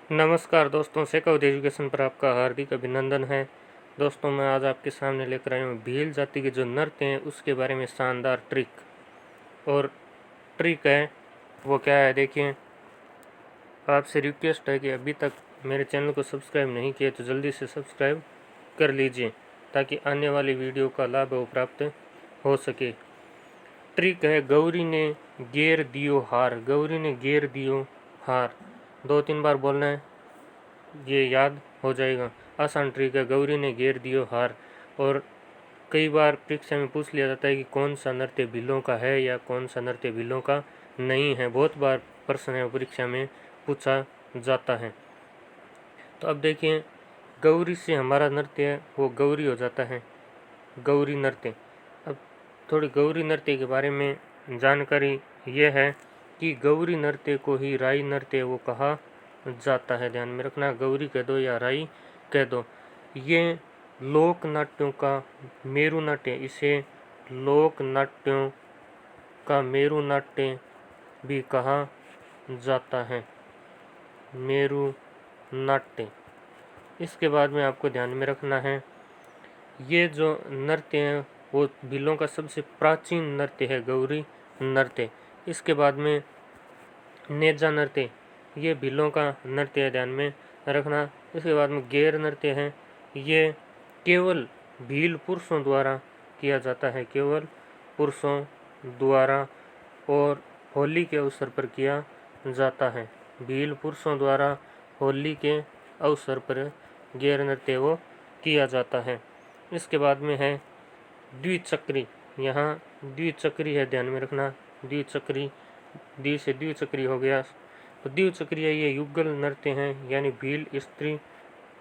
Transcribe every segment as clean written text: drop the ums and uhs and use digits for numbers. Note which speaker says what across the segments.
Speaker 1: नमस्कार दोस्तों, सेकौद एजुकेशन पर आपका हार्दिक अभिनंदन है। दोस्तों, मैं आज आपके सामने लेकर आया हूँ भील जाति के जो नृत्य हैं उसके बारे में शानदार ट्रिक। और ट्रिक है वो क्या है, देखिए। आपसे रिक्वेस्ट है कि अभी तक मेरे चैनल को सब्सक्राइब नहीं किया तो जल्दी से सब्सक्राइब कर लीजिए ताकि आने वाली वीडियो का लाभ वो प्राप्त हो सके। ट्रिक है गौरी ने घेर दियो हार। गौरी ने घेर दियो हार 2-3 बार बोलना है, ये याद हो जाएगा। आसान ट्रिक है, गौरी ने घेर दियो हार। और कई बार परीक्षा में पूछ लिया जाता है कि कौन सा नृत्य भीलों का है या कौन सा नृत्य भीलों का नहीं है। बहुत बार प्रश्न है परीक्षा में पूछा जाता है। तो अब देखिए, गौरी से हमारा नृत्य है वो गौरी हो जाता है, गौरी नृत्य। अब थोड़ी गौरी नृत्य के बारे में जानकारी ये है कि गौरी नृत्य को ही राई नृत्य वो कहा जाता है। ध्यान में रखना, गौरी कह दो या राई कह दो। ये लोक नाट्यों का मेरु नाट्य, इसे लोक नाट्यों का मेरु नाट्य भी कहा जाता है, मेरु नाट्य। इसके बाद में आपको ध्यान में रखना है, ये जो नृत्य है वो भीलों का सबसे प्राचीन नृत्य है, गौरी नृत्य। इसके बाद में नेजा नृत्य, ये भीलों का नृत्य है, ध्यान में रखना। इसके बाद में गैर नृत्य है, ये केवल भील पुरुषों द्वारा किया जाता है, केवल पुरुषों द्वारा, और होली के अवसर पर किया जाता है। भील पुरुषों द्वारा होली के अवसर पर गैर नृत्य वो किया जाता है। इसके बाद में है द्विचक्री। यहाँ द्विचक्री है, ध्यान में रखना, द्विचक्री, द्वि से द्विचक्री हो गया तो द्विचक्री है, ये युगल नृत्य हैं, यानी भील स्त्री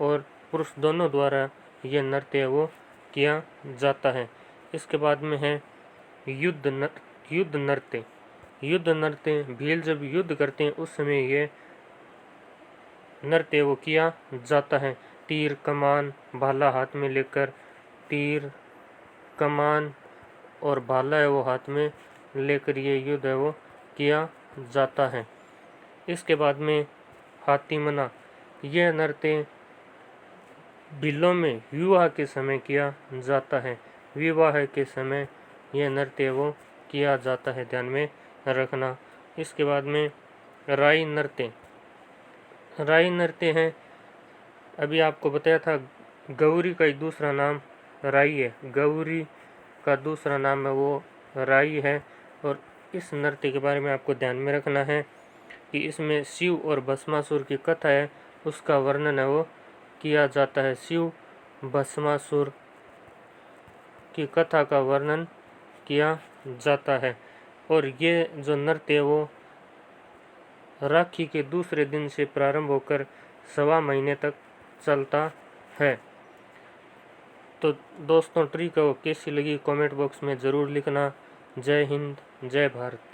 Speaker 1: और पुरुष दोनों द्वारा ये नृत्य वो किया जाता है। इसके बाद में है युद्ध नृत्य। युद्ध नृत्य, भील जब युद्ध करते हैं उस समय ये नृत्य वो किया जाता है। तीर कमान भाला हाथ में लेकर, तीर कमान और भाला है वो हाथ में लेकर ये युद्ध है वो किया जाता है। इसके बाद में हाथी मना, यह नृत्य भीलों में विवाह के समय किया जाता है, विवाह के समय यह नृत्य वो किया जाता है, ध्यान में रखना। इसके बाद में राई नृत्य। राई नृत्य है, अभी आपको बताया था गौरी का एक दूसरा नाम राई है, गौरी का दूसरा नाम है वो राई है। और इस नृत्य के बारे में आपको ध्यान में रखना है कि इसमें शिव और भस्मासुर की कथा है उसका वर्णन है वो किया जाता है। शिव भस्मासुर की कथा का वर्णन किया जाता है। और ये जो नृत्य है वो राखी के दूसरे दिन से प्रारंभ होकर 1.25 महीने तक चलता है। तो दोस्तों, ट्रिक है वो कैसी लगी कमेंट बॉक्स में ज़रूर लिखना। जय हिंद, जय भारत।